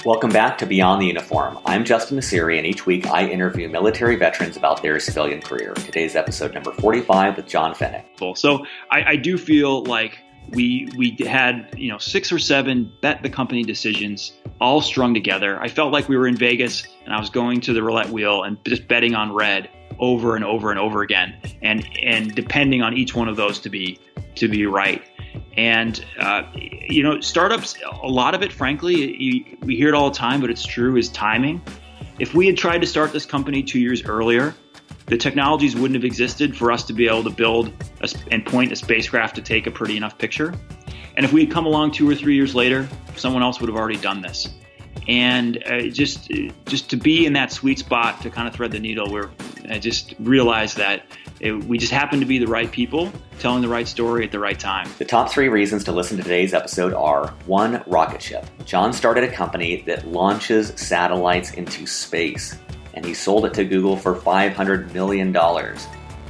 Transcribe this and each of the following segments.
Welcome back to Beyond the Uniform. I'm Justin Nassiri, and each week I interview military veterans about their civilian career. Today's episode number 45 with John Fenwick. So I do feel like we had 6 or 7 bet the company decisions all strung together. I felt like we were in Vegas and I was going to the roulette wheel and just betting on red over and over and over again, and depending on each one of those to be right. And startups, a lot of it, frankly, we hear it all the time, but it's true, is timing. If we had tried to start this company 2 years earlier, the technologies wouldn't have existed for us to be able to build and point a spacecraft to take a pretty enough picture. And if we had come along 2 or 3 years later, someone else would have already done this. And just to be in that sweet spot to kind of thread the needle, I just realized that we just happened to be the right people telling the right story at the right time. The top 3 reasons to listen to today's episode are: 1, rocket ship. John started a company that launches satellites into space, and he sold it to Google for $500 million.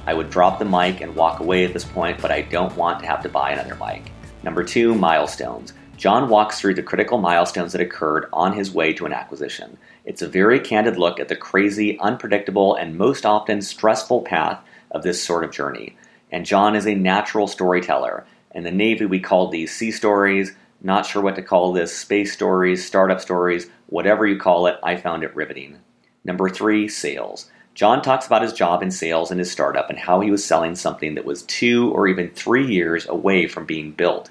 I would drop the mic and walk away at this point, but I don't want to have to buy another mic. Number 2, milestones. John walks through the critical milestones that occurred on his way to an acquisition. It's a very candid look at the crazy, unpredictable, and most often stressful path of this sort of journey. And John is a natural storyteller. In the Navy, we called these sea stories. Not sure what to call this. Space stories, startup stories, whatever you call it, I found it riveting. Number 3, sales. John talks about his job in sales in his startup and how he was selling something that was 2 or even 3 years away from being built.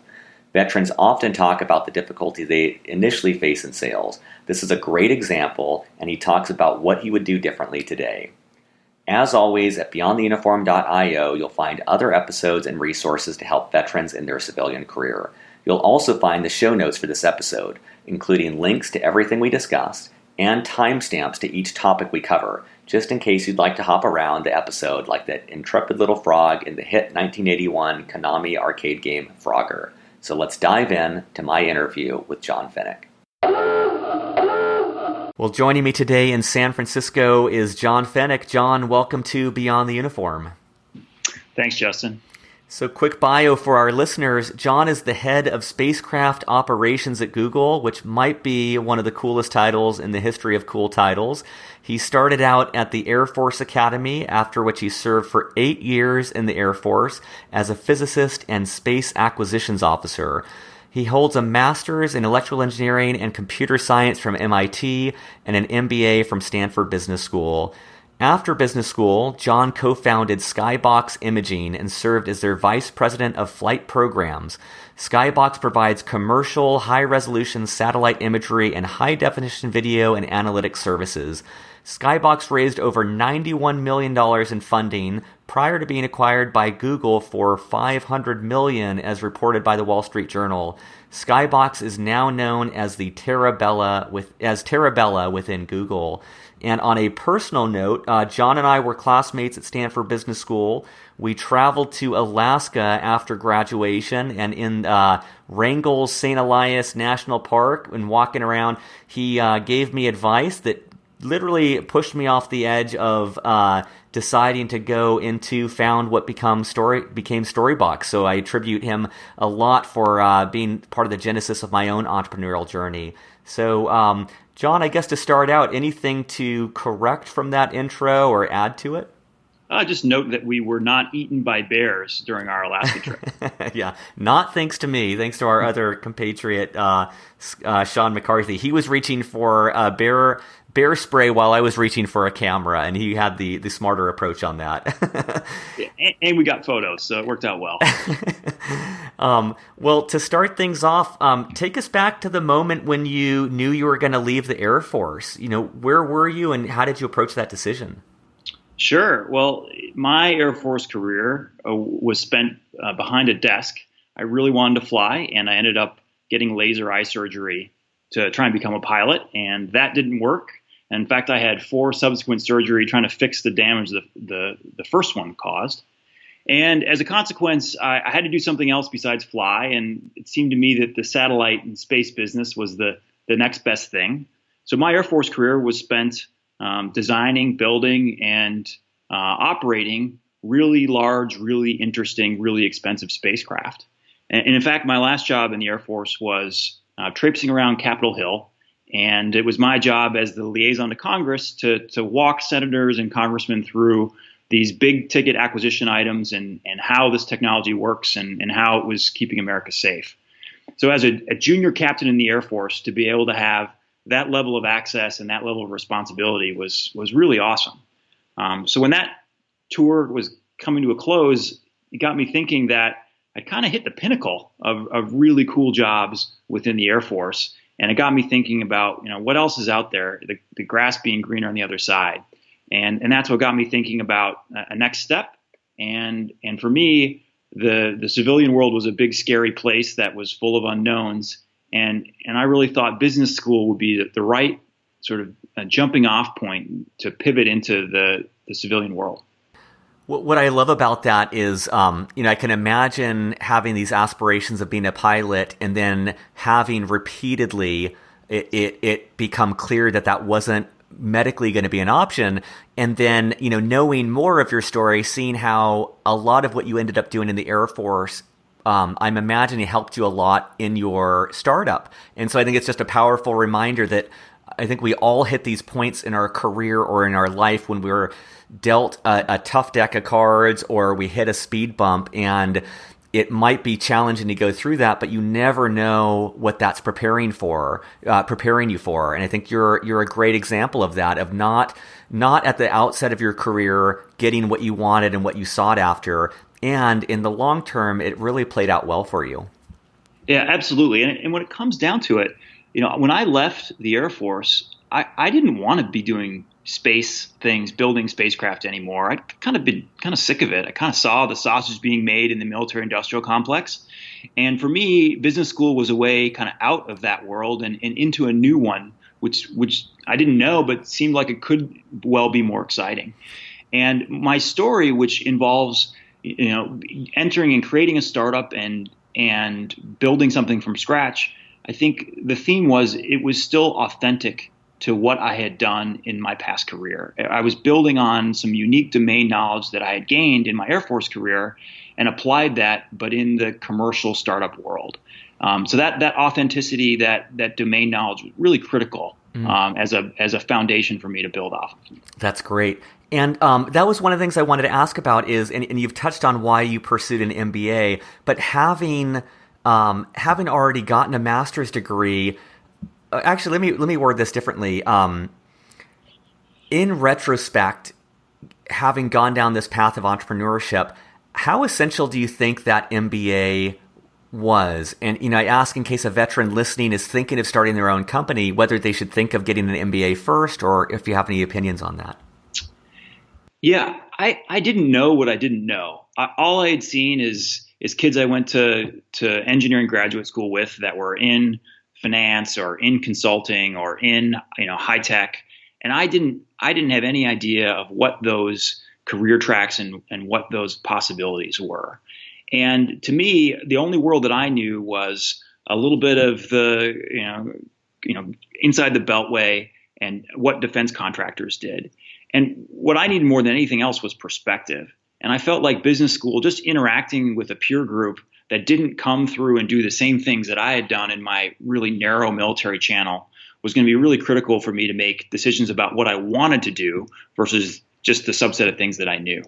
Veterans often talk about the difficulty they initially face in sales. This is a great example, and he talks about what he would do differently today. As always, at beyondtheuniform.io, you'll find other episodes and resources to help veterans in their civilian career. You'll also find the show notes for this episode, including links to everything we discussed and timestamps to each topic we cover, just in case you'd like to hop around the episode like that intrepid little frog in the hit 1981 Konami arcade game Frogger. So let's dive in to my interview with John Fenwick. Well, joining me today in San Francisco is John Fenwick. John, welcome to Beyond the Uniform. Thanks, Justin. So quick bio for our listeners. John is the head of spacecraft operations at Google, which might be one of the coolest titles in the history of cool titles. He started out at the Air Force Academy, after which he served for 8 years in the Air Force as a physicist and space acquisitions officer. He holds a master's in electrical engineering and computer science from MIT and an MBA from Stanford Business School. After business school, John co-founded SkyBox Imaging and served as their vice president of flight programs. SkyBox provides commercial, high-resolution satellite imagery and high-definition video and analytics services. SkyBox raised over $91 million in funding prior to being acquired by Google for $500 million, as reported by the Wall Street Journal. SkyBox is now known as Terra Bella within Google. And on a personal note, John and I were classmates at Stanford Business School. We traveled to Alaska after graduation, and in Wrangell's St. Elias National Park, and walking around, he gave me advice that literally pushed me off the edge of deciding to go into found what became Storybox. So I attribute him a lot for being part of the genesis of my own entrepreneurial journey. So, John, I guess to start out, anything to correct from that intro or add to it? Just note that we were not eaten by bears during our Alaska trip. Yeah, not thanks to me. Thanks to our other compatriot, Sean McCarthy. He was reaching for bear spray while I was reaching for a camera, and he had the smarter approach on that. Yeah, and we got photos, so it worked out well. Well, to start things off, take us back to the moment when you knew you were going to leave the Air Force. Where were you, and how did you approach that decision? Sure. Well, my Air Force career was spent behind a desk. I really wanted to fly, and I ended up getting laser eye surgery to try and become a pilot, and that didn't work. In fact, I had 4 subsequent surgery trying to fix the damage the first one caused. And as a consequence, I had to do something else besides fly, and it seemed to me that the satellite and space business was the next best thing. So my Air Force career was spent designing, building, and operating really large, really interesting, really expensive spacecraft. And in fact, my last job in the Air Force was traipsing around Capitol Hill And it was my job as the liaison to Congress to walk senators and congressmen through these big ticket acquisition items and how this technology works and how it was keeping America safe. So as a junior captain in the Air Force, to be able to have that level of access and that level of responsibility was really awesome. So when that tour was coming to a close, it got me thinking that I kind of hit the pinnacle of really cool jobs within the Air Force. And it got me thinking about, what else is out there, the grass being greener on the other side. And that's what got me thinking about a next step. And for me, the civilian world was a big, scary place that was full of unknowns. And I really thought business school would be the right sort of jumping off point to pivot into the civilian world. What I love about that is, I can imagine having these aspirations of being a pilot and then having repeatedly it become clear that wasn't medically going to be an option. And then, knowing more of your story, seeing how a lot of what you ended up doing in the Air Force, I'm imagining helped you a lot in your startup. And so I think it's just a powerful reminder that I think we all hit these points in our career or in our life when we're dealt a tough deck of cards or we hit a speed bump, and it might be challenging to go through that, but you never know what that's preparing you for. And I think you're a great example of that, of not at the outset of your career getting what you wanted and what you sought after. And in the long term, it really played out well for you. Yeah, absolutely. And when it comes down to it, when I left the Air Force, I didn't want to be doing space things, building spacecraft anymore. I'd kind of been sick of it. I kind of saw the sausage being made in the military industrial complex. And for me, business school was a way kind of out of that world and into a new one, which I didn't know, but seemed like it could well be more exciting. And my story, which involves, entering and creating a startup and building something from scratch, I think the theme was it was still authentic to what I had done in my past career. I was building on some unique domain knowledge that I had gained in my Air Force career and applied that, but in the commercial startup world. So that authenticity, that domain knowledge was really critical as a foundation for me to build off of. That's great. And that was one of the things I wanted to ask about is, and you've touched on why you pursued an MBA, but having already gotten a master's degree. Actually, let me word this differently. In retrospect, having gone down this path of entrepreneurship, how essential do you think that MBA was? And I ask in case a veteran listening is thinking of starting their own company, whether they should think of getting an MBA first, or if you have any opinions on that. Yeah, I didn't know what I didn't know. All I had seen is kids I went to engineering graduate school with that were in finance or in consulting or in high tech, and I didn't have any idea of what those career tracks and what those possibilities were. And to me, the only world that I knew was a little bit of the inside the beltway and what defense contractors did. And what I needed more than anything else was perspective. And I felt like business school, just interacting with a peer group that didn't come through and do the same things that I had done in my really narrow military channel, was going to be really critical for me to make decisions about what I wanted to do versus just the subset of things that I knew.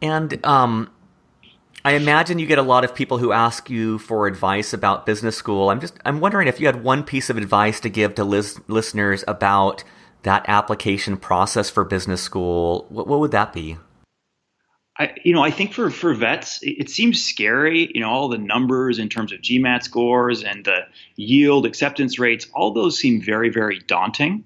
And I imagine you get a lot of people who ask you for advice about business school. I'm wondering if you had one piece of advice to give to listeners about that application process for business school. What would that be? I think for vets, it seems scary, all the numbers in terms of GMAT scores and the yield acceptance rates, all those seem very, very daunting.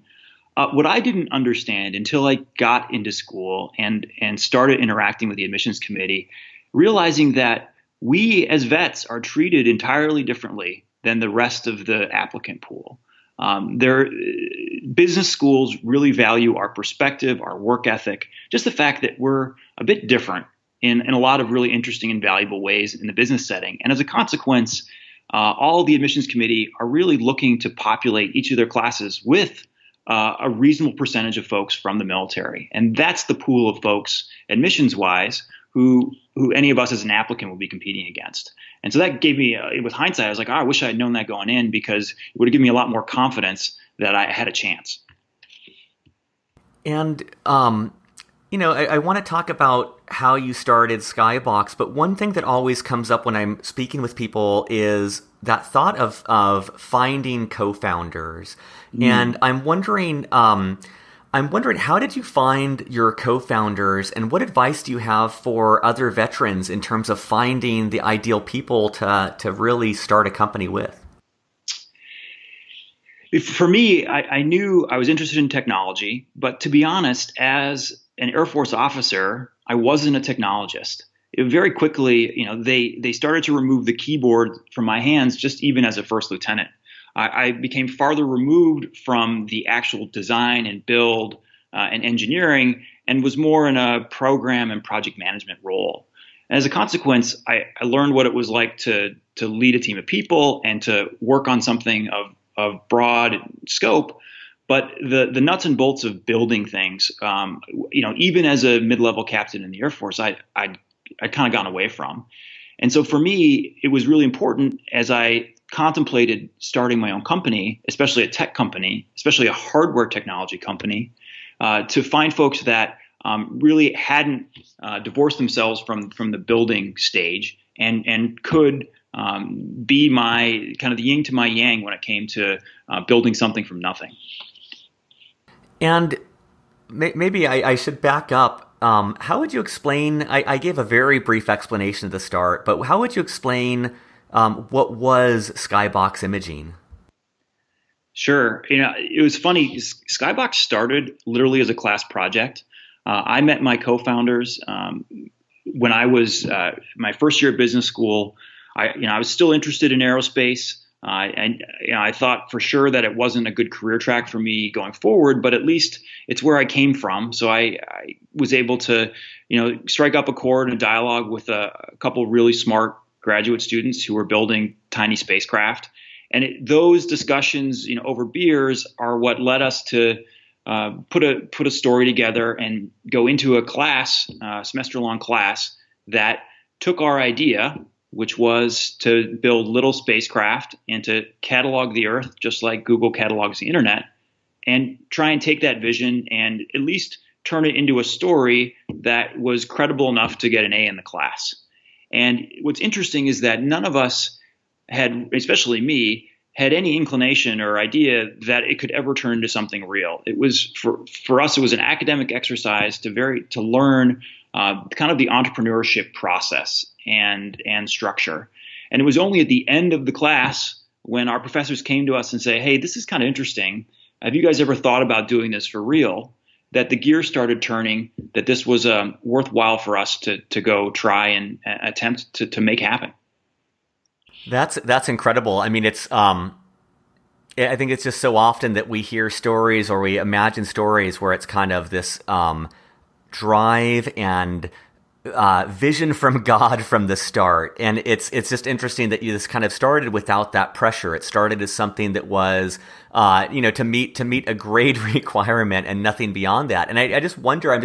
What I didn't understand until I got into school and started interacting with the admissions committee, realizing that we as vets are treated entirely differently than the rest of the applicant pool. Business schools really value our perspective, our work ethic, just the fact that we're a bit different in a lot of really interesting and valuable ways in the business setting. And as a consequence, all the admissions committee are really looking to populate each of their classes with a reasonable percentage of folks from the military. And that's the pool of folks, admissions-wise, who any of us as an applicant would be competing against. And so that gave me, with hindsight, I was like, I wish I had known that going in, because it would have given me a lot more confidence that I had a chance. And, I want to talk about how you started SkyBox, but one thing that always comes up when I'm speaking with people is that thought of finding co-founders. And I'm wondering, how did you find your co-founders, and what advice do you have for other veterans in terms of finding the ideal people to really start a company with? For me, I knew I was interested in technology, but to be honest, as an Air Force officer, I wasn't a technologist. Very quickly, they started to remove the keyboard from my hands, just even as a first lieutenant. I became farther removed from the actual design and build and engineering, and was more in a program and project management role. And as a consequence, I learned what it was like to lead a team of people and to work on something of broad scope. But the nuts and bolts of building things, even as a mid-level captain in the Air Force, I'd kind of gone away from. And so for me, it was really important, as I contemplated starting my own company, especially a tech company, especially a hardware technology company, to find folks that really hadn't divorced themselves from the building stage and could be my kind of the yin to my yang when it came to building something from nothing. And maybe I should back up. How would you explain, I gave a very brief explanation at the start, but how would you explain what was SkyBox Imaging? Sure. It was funny. SkyBox started literally as a class project. I met my co-founders when I was my first year at business school. I was still interested in aerospace. And I thought for sure that it wasn't a good career track for me going forward, but at least it's where I came from. So I was able to, strike up a chord and a dialogue with a couple of really smart graduate students who were building tiny spacecraft. And those discussions, over beers are what led us to put a story together and go into a class, semester-long class that took our idea, which was to build little spacecraft and to catalog the Earth just like Google catalogs the internet, and try and take that vision and at least turn it into a story that was credible enough to get an A in the class. And what's interesting is that none of us had, especially me, had any inclination or idea that it could ever turn into something real. It was for us, it was an academic exercise to learn kind of the entrepreneurship process and structure. And it was only at the end of the class when our professors came to us and say, "Hey, this is kind of interesting. Have you guys ever thought about doing this for real?" that the gears started turning, that this was worthwhile for us to go try and attempt to make happen. That's incredible. I mean, it's I think it's just so often that we hear stories or we imagine stories where it's kind of this drive and vision from God from the start. And it's just interesting that this kind of started without that pressure. It started as something that was, to meet a grade requirement and nothing beyond that. And I just wonder,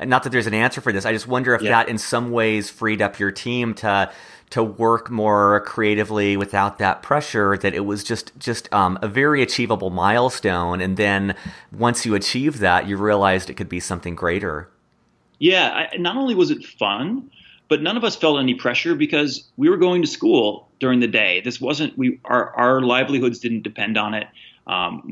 not that there's an answer for this, I just wonder if that in some ways freed up your team to work more creatively without that pressure, that it was just a very achievable milestone. And then once you achieved that, you realized it could be something greater. Yeah, not only was it fun, but none of us felt any pressure because we were going to school during the day. This wasn't our livelihoods didn't depend on it.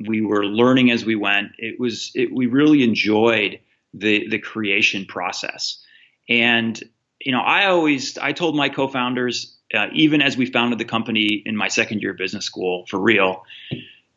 We were learning as we went. We really enjoyed the creation process. And I told my co-founders, even as we founded the company in my second year of business school for real,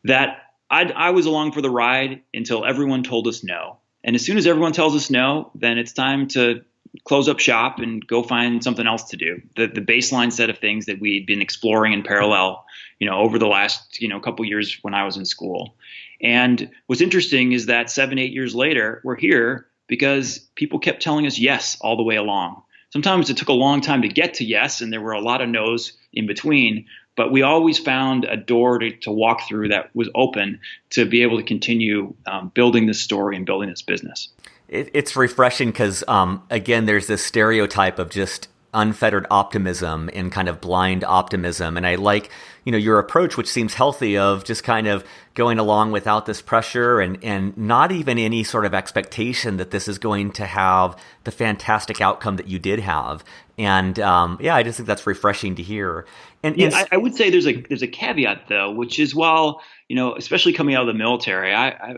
that I was along for the ride until everyone told us no. And as soon as everyone tells us no, then it's time to close up shop and go find something else to do. The baseline set of things that we'd been exploring in parallel, over the last, couple years when I was in school. And what's interesting is that 7-8 years later, we're here because people kept telling us yes all the way along. Sometimes it took a long time to get to yes, and there were a lot of no's in between. But we always found a door to walk through that was open to be able to continue building this story and building this business. It's refreshing because, again, there's this stereotype of just unfettered optimism and kind of blind optimism. And I like, your approach, which seems healthy, of just kind of going along without this pressure and not even any sort of expectation that this is going to have the fantastic outcome that you did have. And I just think that's refreshing to hear. And I would say there's a caveat though, which is, while, especially coming out of the military, I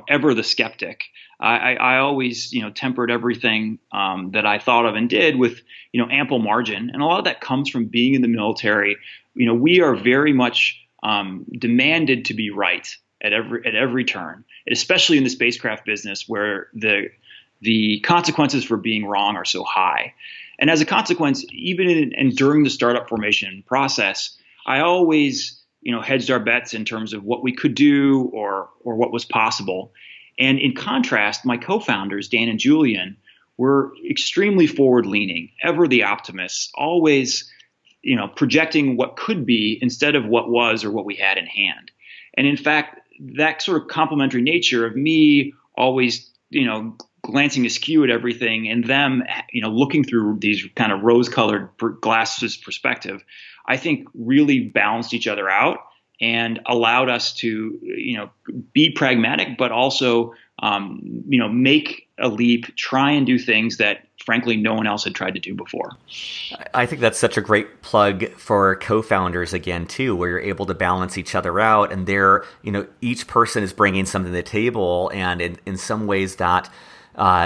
ever the skeptic. I always, tempered everything that I thought of and did with, ample margin. And a lot of that comes from being in the military. We are very much demanded to be right at every turn, especially in the spacecraft business, where the consequences for being wrong are so high. And as a consequence, even during the startup formation process, I always, hedged our bets in terms of what we could do or what was possible. And in contrast, my co-founders, Dan and Julian, were extremely forward-leaning, ever the optimists, always, projecting what could be instead of what was or what we had in hand. And in fact, that sort of complementary nature of me always, glancing askew at everything and them, looking through these kind of rose-colored glasses perspective, I think really balanced each other out and allowed us to, be pragmatic, but also, make a leap, try and do things that, frankly, no one else had tried to do before. I think that's such a great plug for co-founders again, too, where you're able to balance each other out, and they're, each person is bringing something to the table, and in some ways that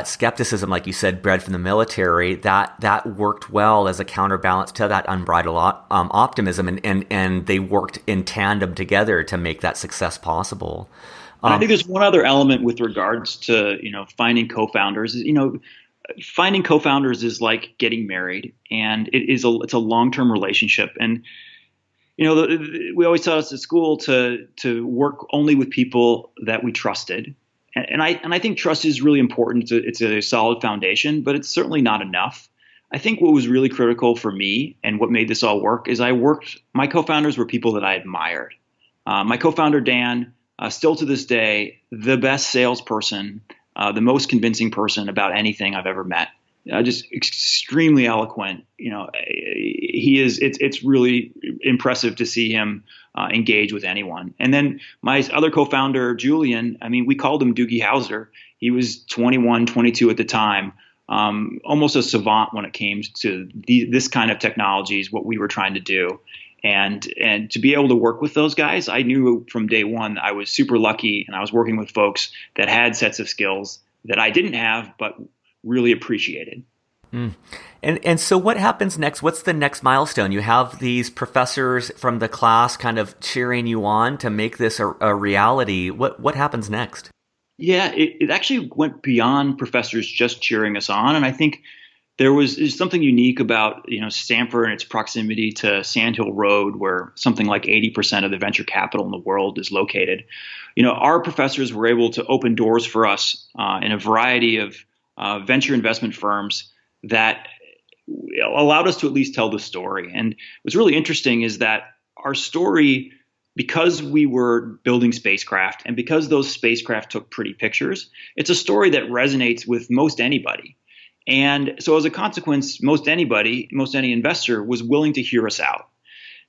skepticism, like you said, bred from the military, that worked well as a counterbalance to that unbridled optimism, and they worked in tandem together to make that success possible. I think there's one other element with regards to finding co-founders. Finding co-founders is like getting married, and it's a long-term relationship. And we always taught us at school to work only with people that we trusted. And I think trust is really important. It's a solid foundation, but it's certainly not enough. I think what was really critical for me and what made this all work is my co-founders were people that I admired. My co-founder, Dan, still to this day, the best salesperson, the most convincing person about anything I've ever met. Just extremely eloquent. He is. It's really impressive to see him engage with anyone. And then my other co-founder, Julian, we called him Doogie Howser. He was 21, 22 at the time, almost a savant when it came to this kind of technologies, what we were trying to do. And to be able to work with those guys, I knew from day one I was super lucky, and I was working with folks that had sets of skills that I didn't have, but really appreciated. And so what happens next? What's the next milestone? You have these professors from the class kind of cheering you on to make this a reality. What happens next? Yeah, it actually went beyond professors just cheering us on. And I think there's something unique about Stanford and its proximity to Sand Hill Road, where something like 80% of the venture capital in the world is located. Our professors were able to open doors for us in a variety of venture investment firms that allowed us to at least tell the story. And what's really interesting is that our story, because we were building spacecraft and because those spacecraft took pretty pictures, it's a story that resonates with most anybody. And so as a consequence, most any investor was willing to hear us out.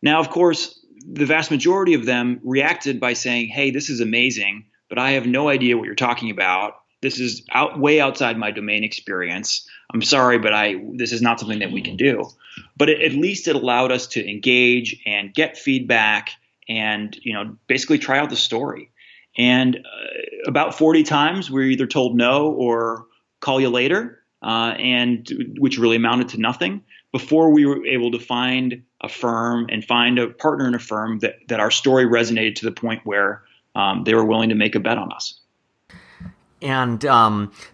Now, of course, the vast majority of them reacted by saying, hey, this is amazing, but I have no idea what you're talking about. This is way outside my domain experience. I'm sorry, but this is not something that we can do. But at least it allowed us to engage and get feedback and basically try out the story. And about 40 times we were either told no or call you later. And which really amounted to nothing before we were able to find a firm and find a partner in a firm that our story resonated to the point where they were willing to make a bet on us. And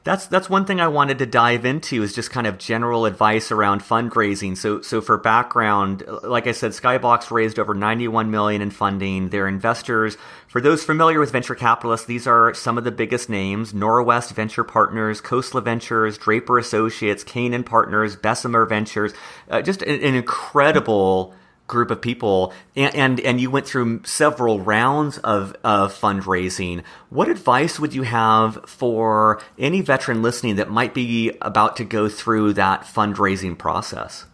that's one thing I wanted to dive into is just kind of general advice around fundraising. So for background, like I said, SkyBox raised over $91 million in funding. Their investors, for those familiar with venture capitalists, these are some of the biggest names: Norwest Venture Partners, Khosla Ventures, Draper Associates, Canaan Partners, Bessemer Ventures. Just an incredible group of people, and you went through several rounds of fundraising. What advice would you have for any veteran listening that might be about to go through that fundraising process?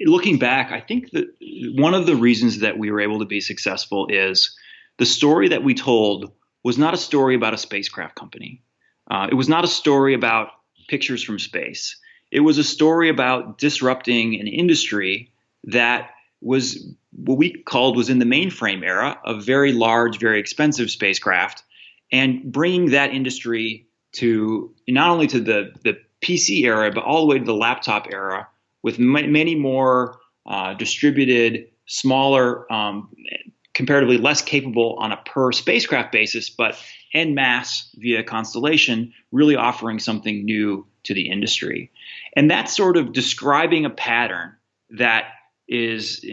Looking back, I think that one of the reasons that we were able to be successful is the story that we told was not a story about a spacecraft company. It was not a story about pictures from space. It was a story about disrupting an industry that was what we called was in the mainframe era of very large, very expensive spacecraft, and bringing that industry to not only to the PC era, but all the way to the laptop era with many more distributed, smaller, comparatively less capable on a per spacecraft basis, but en masse via constellation, really offering something new to the industry. And that's sort of describing a pattern that is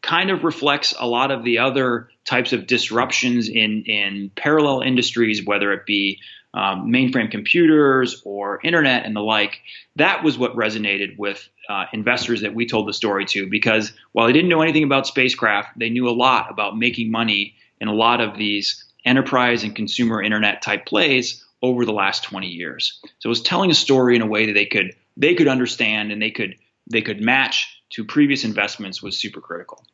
kind of reflects a lot of the other types of disruptions in parallel industries, whether it be mainframe computers or internet and the like. That was what resonated with investors that we told the story to, because while they didn't know anything about spacecraft, they knew a lot about making money in a lot of these enterprise and consumer internet type plays over the last 20 years. So it was telling a story in a way that they could understand and they could match to previous investments was super critical.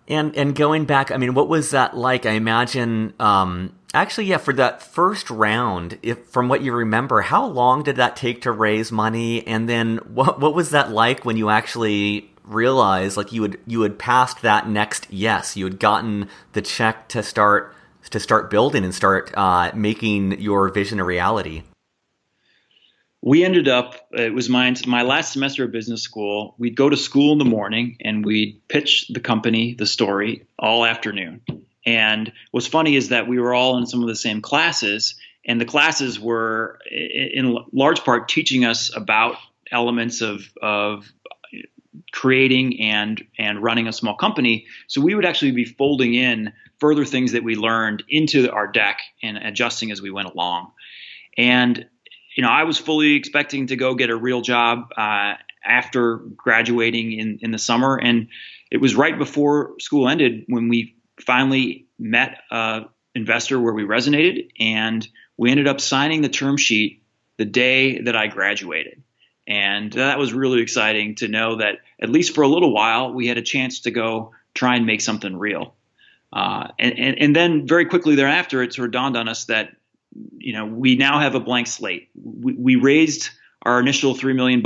And going back, I mean, what was that like? I imagine, for that first round, from what you remember, how long did that take to raise money? And then what was that like when you actually realized like you had passed that next yes, you had gotten the check to start building and start making your vision a reality? We ended up, it was my last semester of business school. We'd go to school in the morning and we'd pitch the company, the story, all afternoon. And what's funny is that we were all in some of the same classes, and the classes were in large part teaching us about elements of creating and running a small company. So we would actually be folding in further things that we learned into our deck and adjusting as we went along. And I was fully expecting to go get a real job after graduating in the summer. And it was right before school ended when we finally met an investor where we resonated. And we ended up signing the term sheet the day that I graduated. And that was really exciting to know that at least for a little while, we had a chance to go try and make something real. And then very quickly thereafter, it sort of dawned on us that we now have a blank slate. We raised our initial $3 million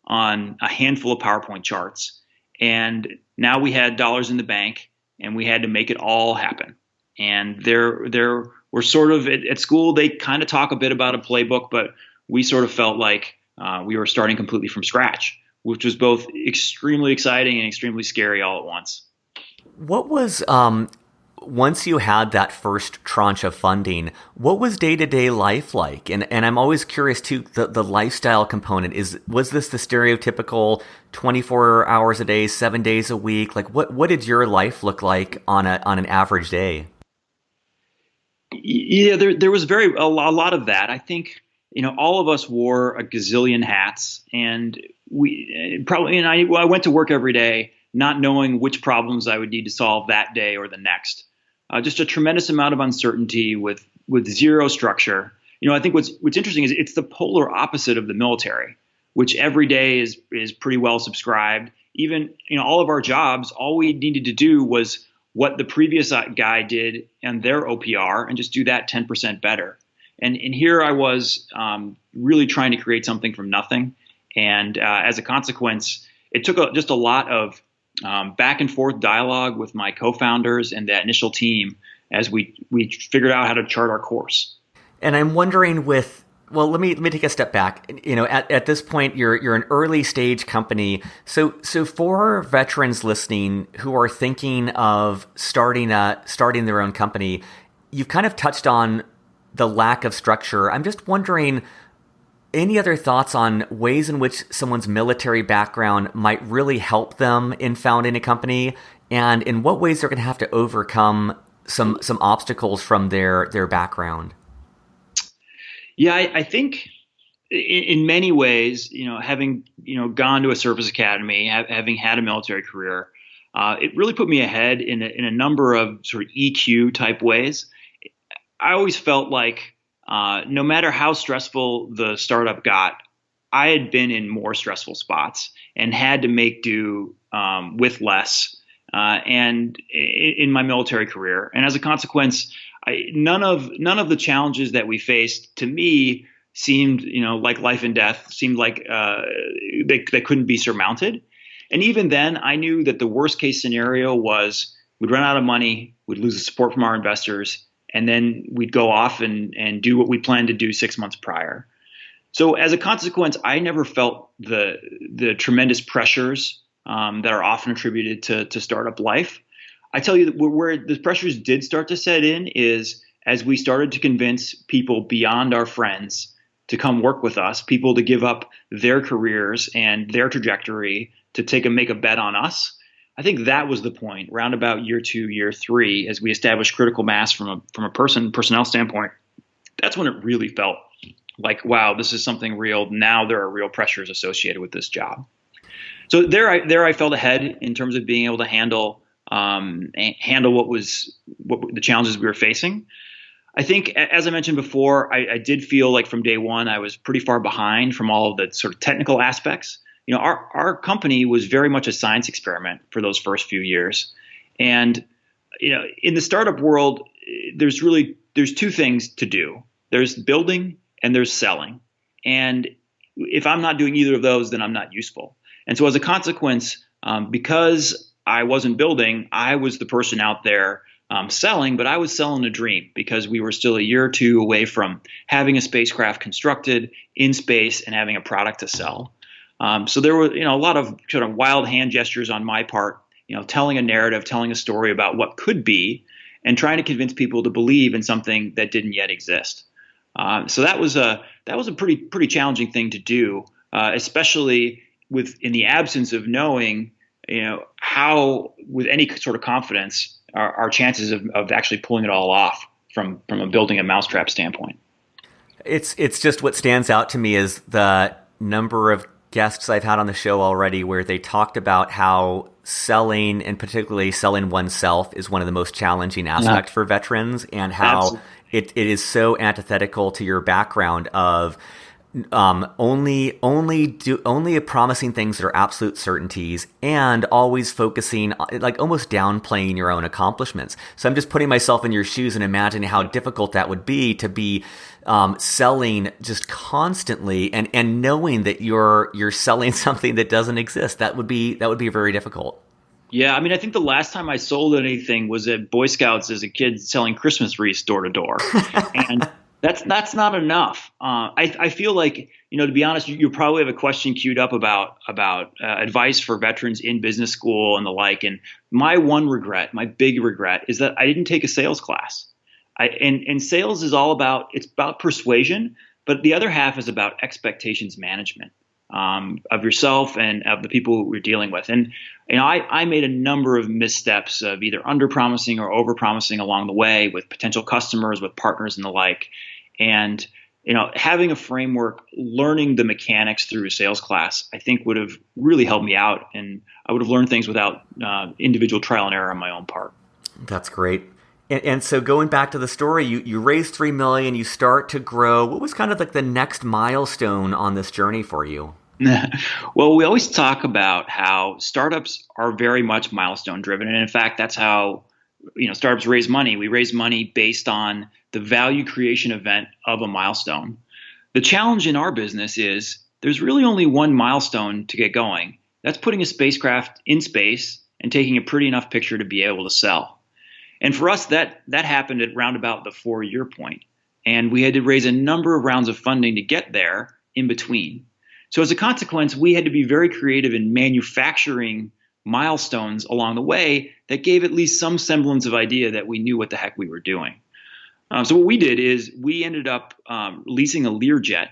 on a handful of PowerPoint charts, and now we had dollars in the bank, and we had to make it all happen. And there were sort of at school they kind of talk a bit about a playbook, but we sort of felt like we were starting completely from scratch, which was both extremely exciting and extremely scary all at once. What was once you had that first tranche of funding, what was day-to-day life like? And I'm always curious too, the lifestyle component was this the stereotypical 24 hours a day, 7 days a week? Like what did your life look like on an average day? Yeah, there was a lot of that. I think, all of us wore a gazillion hats, and I went to work every day not knowing which problems I would need to solve that day or the next. Just a tremendous amount of uncertainty with zero structure. I think what's interesting is it's the polar opposite of the military, which every day is pretty well subscribed. Even, all of our jobs, all we needed to do was what the previous guy did and their OPR and just do that 10% better. And here I was really trying to create something from nothing. And as a consequence, it took just a lot of back and forth dialogue with my co-founders and that initial team as we figured out how to chart our course. And I'm wondering let me take a step back. At this point, you're an early stage company. So for veterans listening who are thinking of starting their own company, you've kind of touched on the lack of structure. I'm just wondering, any other thoughts on ways in which someone's military background might really help them in founding a company, and in what ways they're going to have to overcome some obstacles from their background? Yeah, I think in many ways, having gone to a service academy, having had a military career, it really put me ahead in a number of sort of EQ type ways. I always felt like no matter how stressful the startup got, I had been in more stressful spots and had to make do with less. And in my military career, and as a consequence, none of the challenges that we faced to me seemed, like life and death. Seemed like they couldn't be surmounted. And even then, I knew that the worst case scenario was we'd run out of money, we'd lose the support from our investors, and then we'd go off and do what we planned to do 6 months prior. So as a consequence, I never felt the tremendous pressures that are often attributed to startup life. I tell you that where the pressures did start to set in is as we started to convince people beyond our friends to come work with us, people to give up their careers and their trajectory to make a bet on us. I think that was the point, round about year 2, year 3, as we established critical mass from a personnel standpoint. That's when it really felt like, wow, this is something real. Now there are real pressures associated with this job. So there I felt ahead in terms of being able to handle what the challenges we were facing. I think, as I mentioned before, I did feel like from day one I was pretty far behind from all of the sort of technical aspects. Our company was very much a science experiment for those first few years, and in the startup world, there's 2 things to do. There's building and there's selling, and if I'm not doing either of those, then I'm not useful. And so as a consequence, because I wasn't building, I was the person out there selling, but I was selling a dream because we were still a year or 2 away from having a spacecraft constructed in space and having a product to sell. So there were, a lot of sort of wild hand gestures on my part, telling a narrative, telling a story about what could be, and trying to convince people to believe in something that didn't yet exist. So that was a pretty challenging thing to do, especially in the absence of knowing, how with any sort of confidence our chances of actually pulling it all off from a building a mousetrap standpoint. It's just what stands out to me is the number of guests I've had on the show already where they talked about how selling, and particularly selling oneself, is one of the most challenging aspects for veterans, and how it is so antithetical to your background of only promising things that are absolute certainties, and always focusing, like almost downplaying your own accomplishments. So I'm just putting myself in your shoes and imagining how difficult that would be to be selling just constantly, and knowing that you're selling something that doesn't exist. That would be very difficult. Yeah, I mean, I think the last time I sold anything was at Boy Scouts as a kid, selling Christmas wreaths door to door, and that's not enough. I feel like, to be honest, you probably have a question queued up about advice for veterans in business school and the like. And my big regret, is that I didn't take a sales class. And sales is it's about persuasion, but the other half is about expectations management of yourself and of the people we're dealing with. And I made a number of missteps of either under-promising or over-promising along the way with potential customers, with partners and the like. And having a framework, learning the mechanics through a sales class, I think would have really helped me out, and I would have learned things without individual trial and error on my own part. That's great. And so going back to the story, you raised $3 million, you start to grow. What was kind of like the next milestone on this journey for you? Well, we always talk about how startups are very much milestone driven. And in fact, that's how startups raise money. We raise money based on the value creation event of a milestone. The challenge in our business is there's really only one milestone to get going. That's putting a spacecraft in space and taking a pretty enough picture to be able to sell. And for us, that happened at round about the 4-year point. And we had to raise a number of rounds of funding to get there in between. So as a consequence, we had to be very creative in manufacturing milestones along the way that gave at least some semblance of idea that we knew what the heck we were doing. So what we did is we ended up leasing a Learjet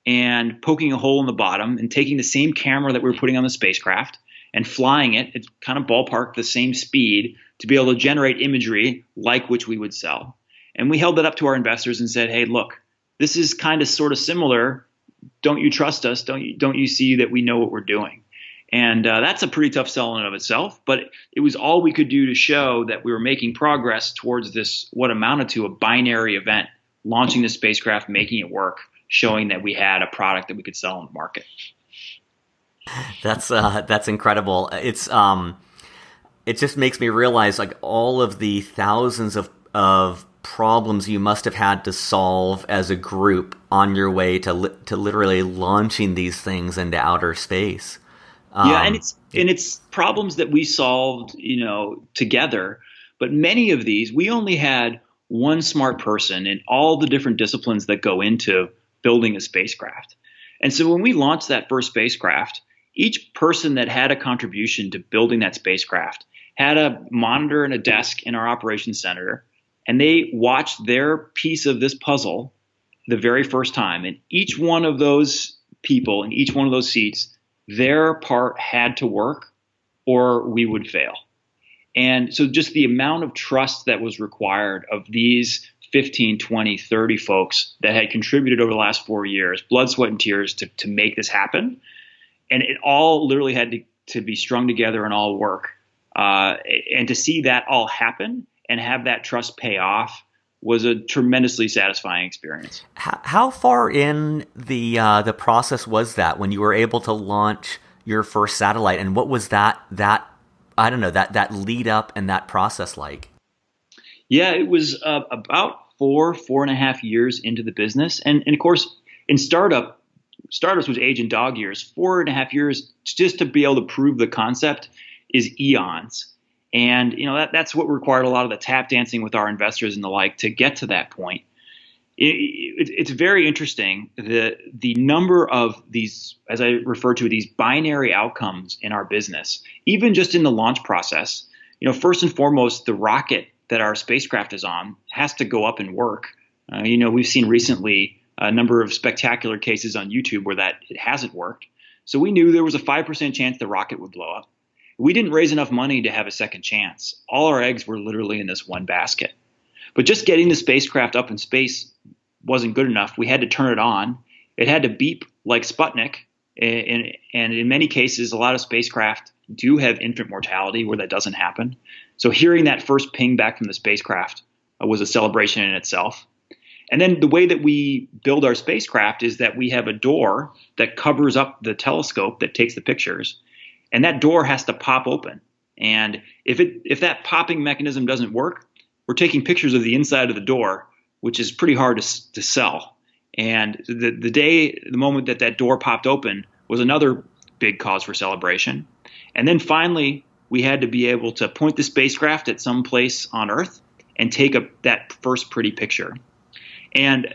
and poking a hole in the bottom and taking the same camera that we were putting on the spacecraft and flying it at kind of ballpark the same speed to be able to generate imagery like which we would sell. And we held that up to our investors and said, hey, look, this is kind of sort of similar, don't you trust us? Don't you see that we know what we're doing? And that's a pretty tough sell in and of itself, but it was all we could do to show that we were making progress towards this, what amounted to a binary event, launching the spacecraft, making it work, showing that we had a product that we could sell in the market. That's incredible. It just makes me realize like all of the thousands of problems you must have had to solve as a group on your way to literally launching these things into outer space. And it's problems that we solved, together. But many of these, we only had one smart person in all the different disciplines that go into building a spacecraft. And so when we launched that first spacecraft, each person that had a contribution to building that spacecraft had a monitor and a desk in our operations center, and they watched their piece of this puzzle the very first time. And each one of those people in each one of those seats, their part had to work or we would fail. And so just the amount of trust that was required of these 15, 20, 30 folks that had contributed over the last 4 years, blood, sweat, and tears to make this happen. And it all literally had to be strung together and all work. And to see that all happen and have that trust pay off was a tremendously satisfying experience. How far in the process was that when you were able to launch your first satellite, and what was that lead up and that process like? Yeah, it was about 4.5 years into the business, and of course in startups was age and dog years. 4.5 years just to be able to prove the concept is eons. And, that's what required a lot of the tap dancing with our investors and the like to get to that point. It's very interesting, the number of these, as I refer to, these binary outcomes in our business, even just in the launch process. First and foremost, the rocket that our spacecraft is on has to go up and work. We've seen recently a number of spectacular cases on YouTube where that it hasn't worked. So we knew there was a 5% chance the rocket would blow up. We didn't raise enough money to have a second chance. All our eggs were literally in this one basket. But just getting the spacecraft up in space wasn't good enough. We had to turn it on. It had to beep like Sputnik. And in many cases, a lot of spacecraft do have infant mortality where that doesn't happen. So hearing that first ping back from the spacecraft was a celebration in itself. And then the way that we build our spacecraft is that we have a door that covers up the telescope that takes the pictures. And that door has to pop open. And if that popping mechanism doesn't work, we're taking pictures of the inside of the door, which is pretty hard to sell. And the moment that door popped open was another big cause for celebration. And then finally, we had to be able to point the spacecraft at some place on Earth and take that first pretty picture. And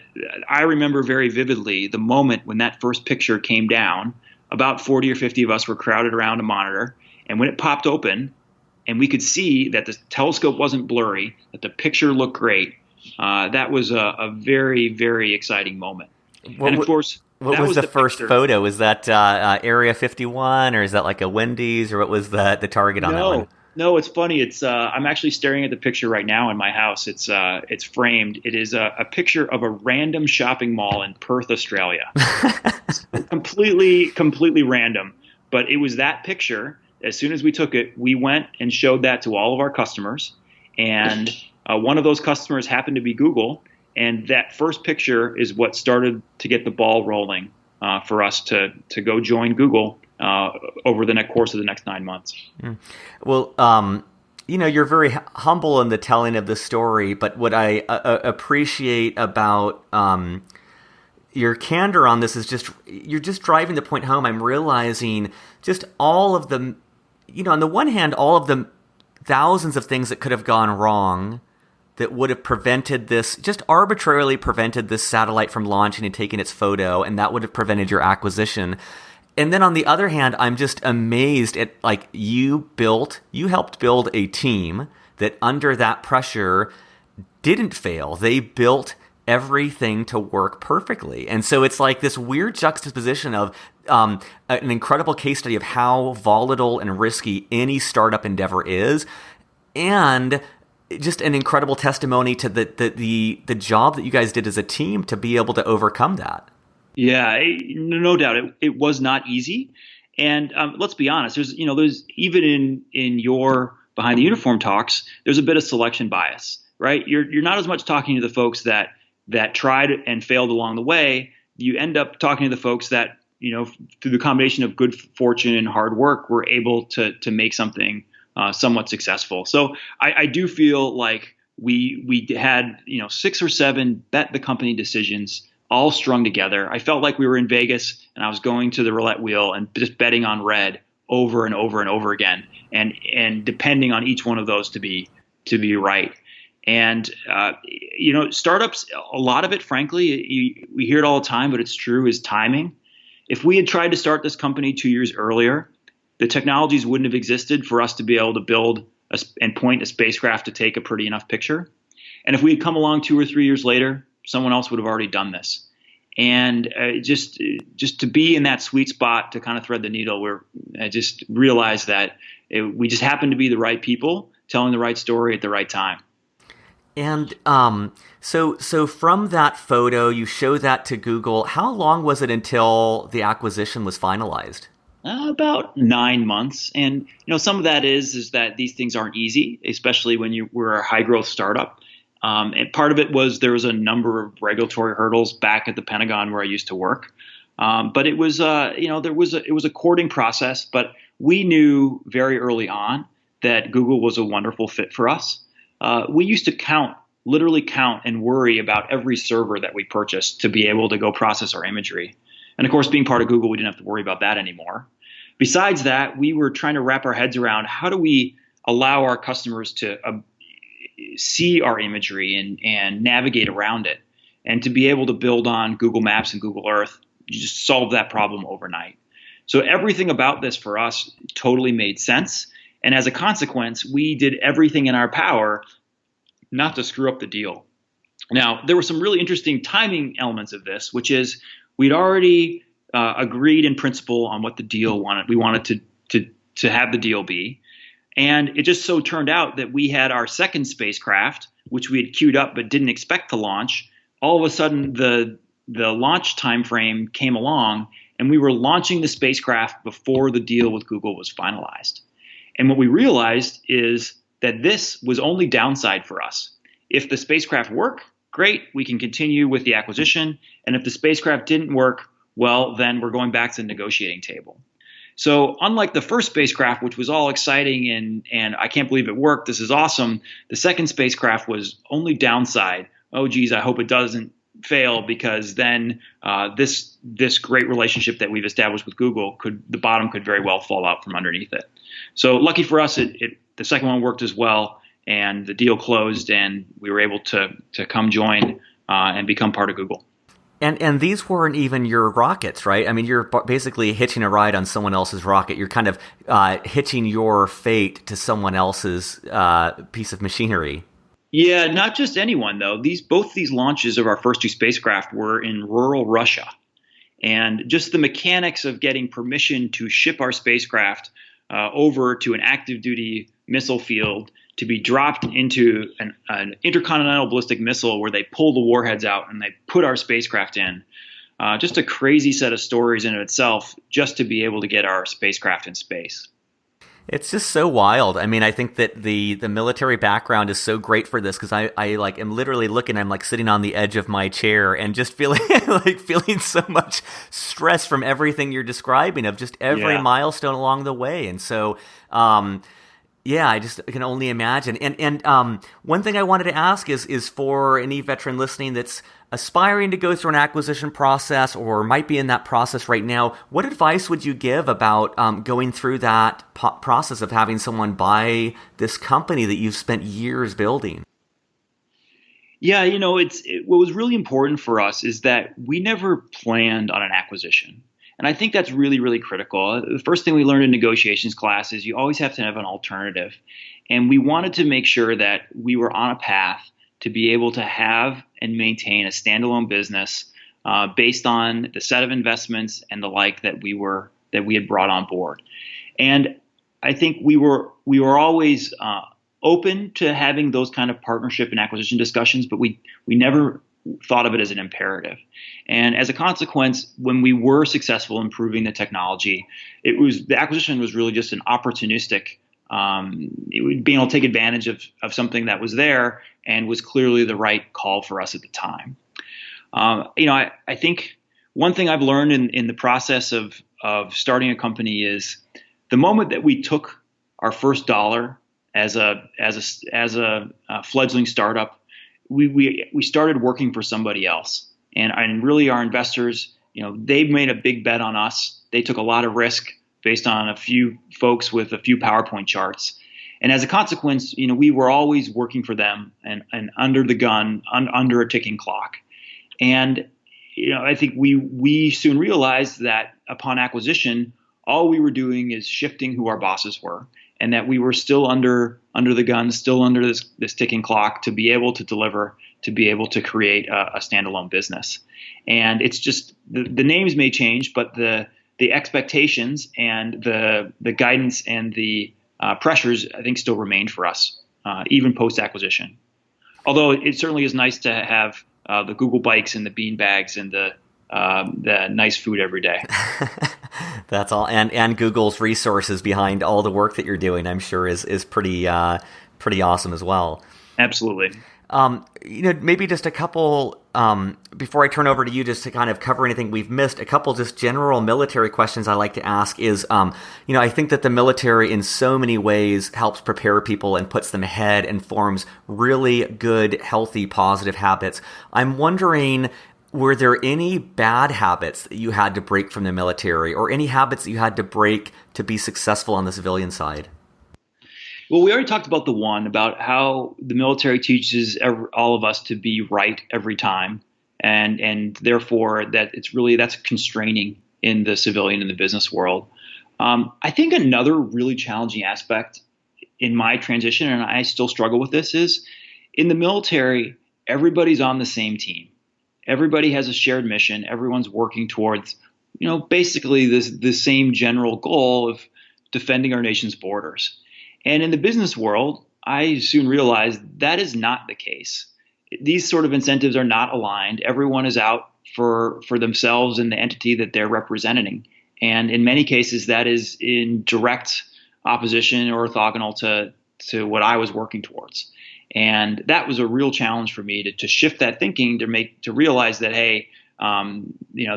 I remember very vividly the moment when that first picture came down. About 40 or 50 of us were crowded around a monitor. And when it popped open and we could see that the telescope wasn't blurry, that the picture looked great, that was a very, very exciting moment. And of course, what was the first photo? Was that Area 51 or is that like a Wendy's or what was the target on that one? No, it's funny. It's I'm actually staring at the picture right now in my house. It's framed. It is a picture of a random shopping mall in Perth, Australia. completely random. But it was that picture. As soon as we took it, we went and showed that to all of our customers. And one of those customers happened to be Google. And that first picture is what started to get the ball rolling for us to go join Google over the course of the next 9 months. Well, you're very humble in the telling of the story, but what I appreciate about your candor on this is you're just driving the point home. I'm realizing just all of the, on the one hand, all of the thousands of things that could have gone wrong that would have prevented this, just arbitrarily prevented this satellite from launching and taking its photo, and that would have prevented your acquisition. And then on the other hand, I'm just amazed at you helped build a team that under that pressure didn't fail. They built everything to work perfectly. And so it's like this weird juxtaposition of an incredible case study of how volatile and risky any startup endeavor is, and just an incredible testimony to the job that you guys did as a team to be able to overcome that. Yeah, no doubt it was not easy. And let's be honest, there's even in your behind the uniform talks, there's a bit of selection bias, right? You're not as much talking to the folks that tried and failed along the way. You end up talking to the folks that, through the combination of good fortune and hard work, were able to make something somewhat successful. So I do feel like we had, 6 or 7 bet the company decisions all strung together. I felt like we were in Vegas and I was going to the roulette wheel and just betting on red over and over and over again, and depending on each one of those to be right. And startups, a lot of it, frankly, we hear it all the time, but it's true, is timing. If we had tried to start this company 2 years earlier, the technologies wouldn't have existed for us to be able to build and point a spacecraft to take a pretty enough picture. And if we had come along 2 or 3 years later, someone else would have already done this. And just to be in that sweet spot to kind of thread the needle, I just realized that we just happened to be the right people telling the right story at the right time. And so from that photo, you show that to Google. How long was it until the acquisition was finalized? About 9 months. And some of that is that these things aren't easy, especially when we're a high growth startup. And part of it was there was a number of regulatory hurdles back at the Pentagon where I used to work. But it was, it was a courting process. But we knew very early on that Google was a wonderful fit for us. We used to literally count and worry about every server that we purchased to be able to go process our imagery. And of course, being part of Google, we didn't have to worry about that anymore. Besides that, we were trying to wrap our heads around how do we allow our customers to see our imagery and navigate around it, and to be able to build on Google Maps and Google Earth. You just solve that problem overnight. So everything about this for us totally made sense. And as a consequence, we did everything in our power not to screw up the deal. Now, there were some really interesting timing elements of this, which is we'd already agreed in principle on what the deal we wanted to have the deal be. And it just so turned out that we had our second spacecraft, which we had queued up but didn't expect to launch. All of a sudden, the launch time frame came along, and we were launching the spacecraft before the deal with Google was finalized. And what we realized is that this was only downside for us. If the spacecraft worked, great, we can continue with the acquisition. And if the spacecraft didn't work, well, then we're going back to the negotiating table. So unlike the first spacecraft, which was all exciting and I can't believe it worked, this is awesome, the second spacecraft was only downside. Oh, geez, I hope it doesn't fail, because then this great relationship that we've established with Google, the bottom could very well fall out from underneath it. So lucky for us, the second one worked as well, and the deal closed, and we were able to come join and become part of Google. And these weren't even your rockets, right? I mean, you're basically hitching a ride on someone else's rocket. You're kind of hitching your fate to someone else's piece of machinery. Yeah, not just anyone, though. Both these launches of our first 2 spacecraft were in rural Russia. And just the mechanics of getting permission to ship our spacecraft over to an active duty missile field to be dropped into an intercontinental ballistic missile where they pull the warheads out and they put our spacecraft in. Just a crazy set of stories in itself, just to be able to get our spacecraft in space. It's just so wild. I mean, I think that the military background is so great for this, because I am literally looking, I'm like sitting on the edge of my chair and just feeling feeling so much stress from everything you're describing, of just every milestone along the way. And so, yeah, I can only imagine. And one thing I wanted to ask is for any veteran listening that's aspiring to go through an acquisition process or might be in that process right now, what advice would you give about going through that process of having someone buy this company that you've spent years building? Yeah, what was really important for us is that we never planned on an acquisition. And I think that's really, really critical. The first thing we learned in negotiations class is you always have to have an alternative. And we wanted to make sure that we were on a path to be able to have and maintain a standalone business based on the set of investments and the like that we had brought on board. And I think we were always open to having those kind of partnership and acquisition discussions, but we never thought of it as an imperative. And as a consequence, when we were successful in improving the technology, the acquisition was really just an opportunistic, being able to take advantage of something that was there and was clearly the right call for us at the time. I think one thing I've learned in the process of starting a company is the moment that we took our first dollar as a fledgling startup, we started working for somebody else, and really our investors, they made a big bet on us. They took a lot of risk based on a few folks with a few PowerPoint charts, and as a consequence, we were always working for them and under the gun, under a ticking clock. And I think we soon realized that upon acquisition, all we were doing is shifting who our bosses were, and that we were still under the gun, still under this ticking clock to be able to deliver, to be able to create a standalone business. And it's just the names may change, but the expectations and the guidance and the pressures, I think, still remain for us, even post acquisition. Although it certainly is nice to have the Google bikes and the bean bags and the nice food every day. That's all, and Google's resources behind all the work that you're doing, I'm sure, is pretty awesome as well. Absolutely. Maybe just a couple, before I turn over to you, just to kind of cover anything we've missed, a couple just general military questions I like to ask is, I think that the military in so many ways helps prepare people and puts them ahead and forms really good, healthy, positive habits. I'm wondering, were there any bad habits that you had to break from the military, or any habits that you had to break to be successful on the civilian side? Well, we already talked about the one about how the military teaches all of us to be right every time, and therefore that's constraining in the civilian and the business world. I think another really challenging aspect in my transition, and I still struggle with this, is in the military, everybody's on the same team. Everybody has a shared mission. Everyone's working towards, basically the same general goal of defending our nation's borders. And in the business world, I soon realized that is not the case. These sort of incentives are not aligned. Everyone is out for themselves and the entity that they're representing. And in many cases, that is in direct opposition or orthogonal to what I was working towards. And that was a real challenge for me to shift that thinking, to realize that, hey,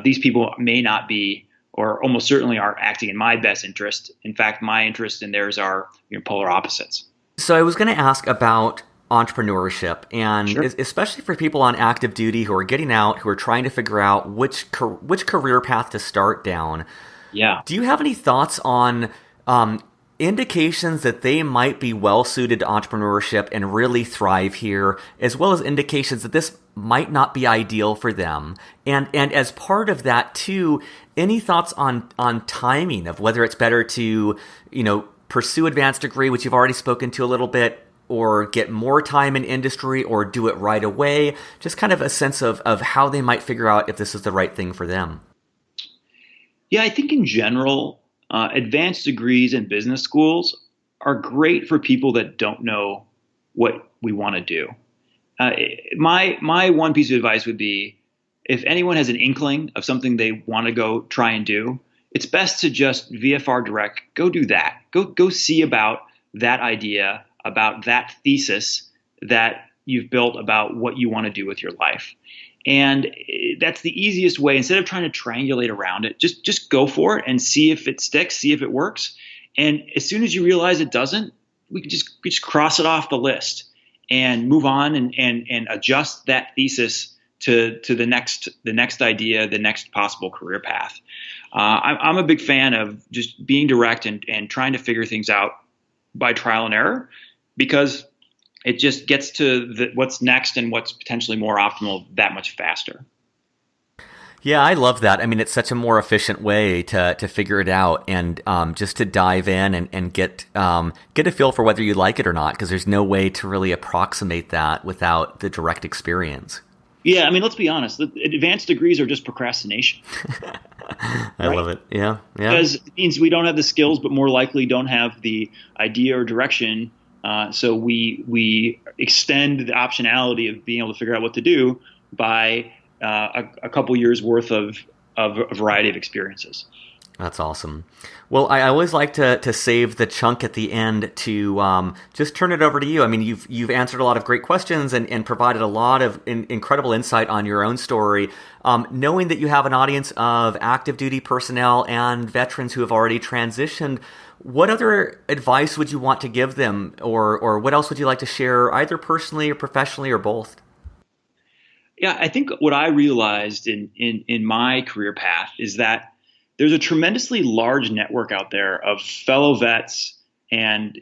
these people may not be, or almost certainly aren't acting in my best interest. In fact, my interest and theirs are polar opposites. So I was going to ask about entrepreneurship, and Sure. Especially for people on active duty who are getting out, who are trying to figure out which career path to start down. Yeah. Do you have any thoughts on indications that they might be well suited to entrepreneurship and really thrive here, as well as indications that this might not be ideal for them? And as part of that too, any thoughts on timing of whether it's better to, pursue advanced degree, which you've already spoken to a little bit, or get more time in industry, or do it right away? Just kind of a sense of how they might figure out if this is the right thing for them. Yeah, I think in general, advanced degrees in business schools are great for people that don't know what we want to do. My one piece of advice would be, if anyone has an inkling of something they want to go try and do, it's best to just VFR direct, go do that. Go see about that idea, about that thesis that you've built about what you want to do with your life. And that's the easiest way. Instead of trying to triangulate around it, just go for it and see if it sticks, see if it works. And as soon as you realize it doesn't, we can just cross it off the list and move on and adjust that thesis to the next idea, the next possible career path. I'm a big fan of just being direct and trying to figure things out by trial and error, because it just gets to what's next and what's potentially more optimal that much faster. Yeah, I love that. I mean, it's such a more efficient way to figure it out, and just to dive in and get a feel for whether you like it or not, because there's no way to really approximate that without the direct experience. Yeah, I mean, let's be honest. Advanced degrees are just procrastination. I love it. Yeah. Because it means we don't have the skills, but more likely don't have the idea or direction So we extend the optionality of being able to figure out what to do by a couple years worth of a variety of experiences. That's awesome. Well, I always like to save the chunk at the end to just turn it over to you. I mean, you've answered a lot of great questions and provided a lot of incredible insight on your own story. Knowing that you have an audience of active duty personnel and veterans who have already transitioned, what other advice would you want to give them, or what else would you like to share, either personally or professionally or both? Yeah, I think what I realized in my career path is that there's a tremendously large network out there of fellow vets and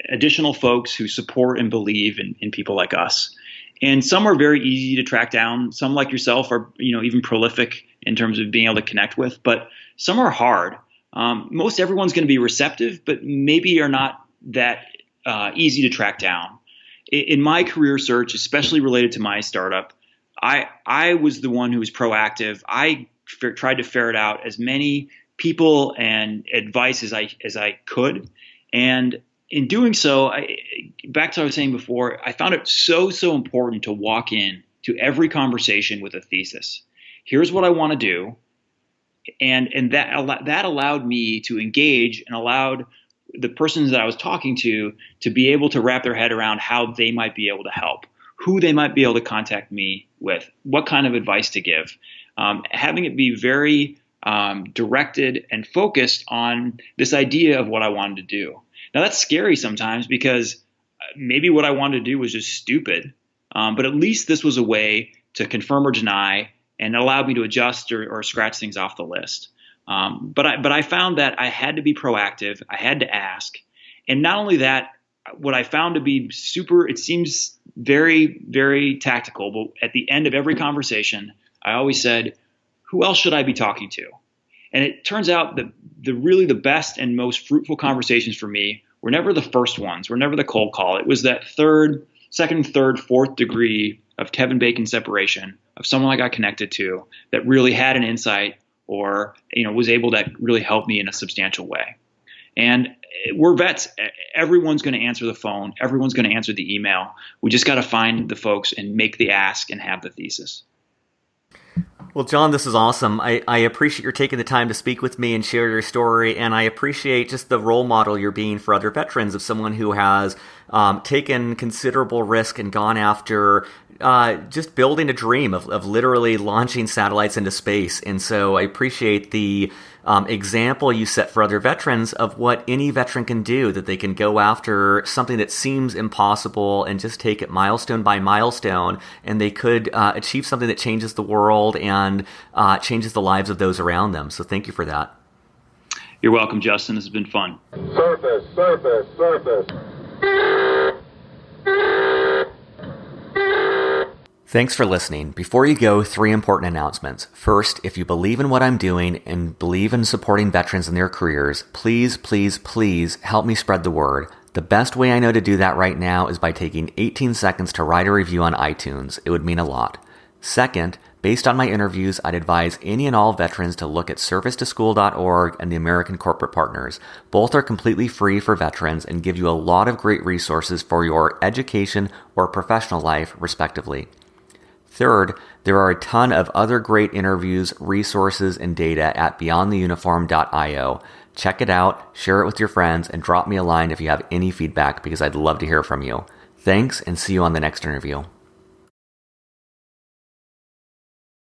additional folks who support and believe in people like us. And some are very easy to track down. Some, like yourself, are even prolific in terms of being able to connect with. But some are hard. Most everyone's going to be receptive, but maybe are not that easy to track down. In my career search, especially related to my startup, I was the one who was proactive. I tried to ferret out as many people and advice as I could. And in doing so, back to what I was saying before, I found it so important to walk in to every conversation with a thesis. Here's what I want to do. And that allowed me to engage and allowed the persons that I was talking to be able to wrap their head around how they might be able to help, who they might be able to contact me with, what kind of advice to give. Having it be very directed and focused on this idea of what I wanted to do. Now, that's scary sometimes because maybe what I wanted to do was just stupid, but at least this was a way to confirm or deny and allowed me to adjust or scratch things off the list. But I found that I had to be proactive. I had to ask. And not only that, what I found to be it seems very, very tactical, but at the end of every conversation, I always said, who else should I be talking to? And it turns out that the best and most fruitful conversations for me were never the first ones, were never the cold call. It was that second, third, fourth degree of Kevin Bacon separation of someone I got connected to that really had an insight or was able to really help me in a substantial way. And we're vets. Everyone's going to answer the phone. Everyone's going to answer the email. We just got to find the folks and make the ask and have the thesis. Well, John, this is awesome. I appreciate your taking the time to speak with me and share your story, and I appreciate just the role model you're being for other veterans of someone who has taken considerable risk and gone after just building a dream of literally launching satellites into space. And so I appreciate the example you set for other veterans of what any veteran can do, that they can go after something that seems impossible and just take it milestone by milestone, and they could achieve something that changes the world and changes the lives of those around them. So thank you for that. You're welcome, Justin. This has been fun. Surface. Thanks for listening. Before you go, 3 important announcements. First, if you believe in what I'm doing and believe in supporting veterans in their careers, please help me spread the word. The best way I know to do that right now is by taking 18 seconds to write a review on iTunes. It would mean a lot. Second, based on my interviews, I'd advise any and all veterans to look at servicetoschool.org and the American Corporate Partners. Both are completely free for veterans and give you a lot of great resources for your education or professional life, respectively. Third, there are a ton of other great interviews, resources, and data at beyondtheuniform.io. Check it out, share it with your friends, and drop me a line if you have any feedback because I'd love to hear from you. Thanks, and see you on the next interview.